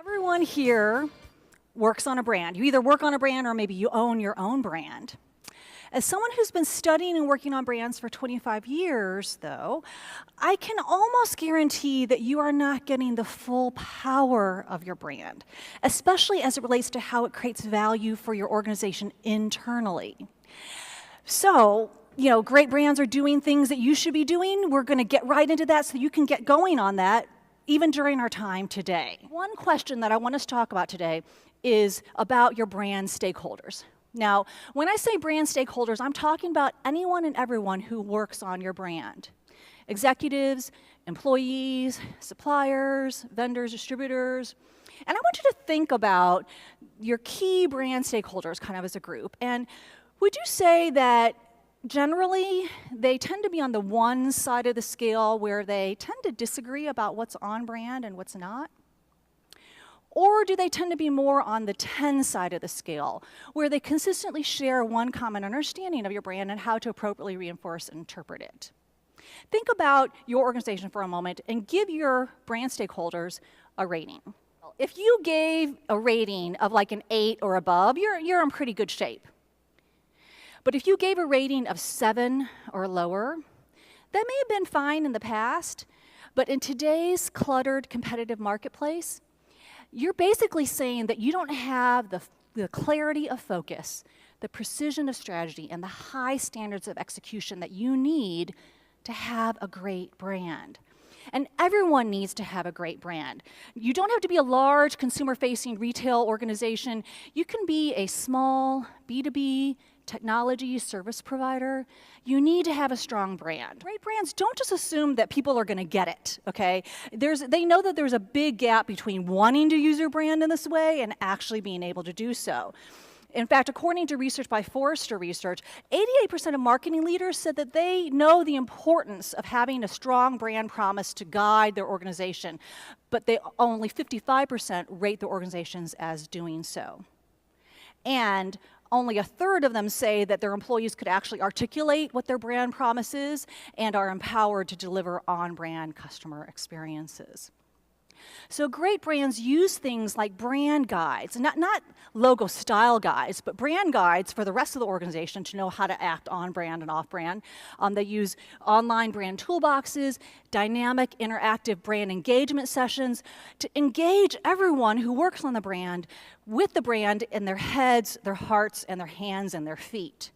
Everyone here works on a brand. You either work on a brand or maybe you own your own brand. As someone who's been studying and working on brands for 25 years, though, I can almost guarantee that you are not getting the full power of your brand, especially as it relates to how it creates value for your organization internally. So, great brands are doing things that you should be doing. We're going to get right into that so you can get going on that even during our time today. One question that I want us to talk about today is about your brand stakeholders. Now, when I say brand stakeholders, I'm talking about anyone and everyone who works on your brand. Executives, employees, suppliers, vendors, distributors. And I want you to think about your key brand stakeholders kind of as a group. And would you say that generally they tend to be on the one side of the scale where they tend to disagree about what's on brand and what's not? Or do they tend to be more on the 10 side of the scale, where they consistently share one common understanding of your brand and how to appropriately reinforce and interpret it? Think about your organization for a moment and give your brand stakeholders a rating. If you gave a rating of like an 8 or above, you're in pretty good shape. But if you gave a rating of 7 or lower, that may have been fine in the past, but in today's cluttered competitive marketplace, you're basically saying that you don't have the clarity of focus, the precision of strategy, and the high standards of execution that you need to have a great brand. And everyone needs to have a great brand. You don't have to be a large consumer-facing retail organization. You can be a small B2B technology service provider. You need to have a strong brand. Great brands don't just assume that people are going to get it, okay? They know that there's a big gap between wanting to use your brand in this way and actually being able to do so. In fact, according to research by Forrester Research, 88% of marketing leaders said that they know the importance of having a strong brand promise to guide their organization, but only 55% rate their organizations as doing so. And only a third of them say that their employees could actually articulate what their brand promise is and are empowered to deliver on-brand customer experiences. So great brands use things like brand guides, not logo style guides, but brand guides for the rest of the organization to know how to act on brand and off brand. They use online brand toolboxes, dynamic interactive brand engagement sessions to engage everyone who works on the brand with the brand in their heads, their hearts, and their hands and their feet.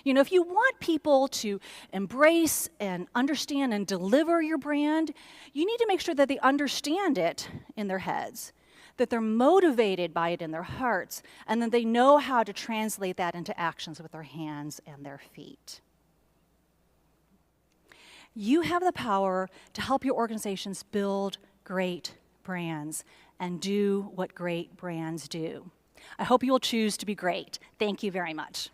If you want people to embrace and understand and deliver your brand, you need to make sure that they understand it in their heads, that they're motivated by it in their hearts, and that they know how to translate that into actions with their hands and their feet. You have the power to help your organizations build great brands and do what great brands do. I hope you will choose to be great. Thank you very much.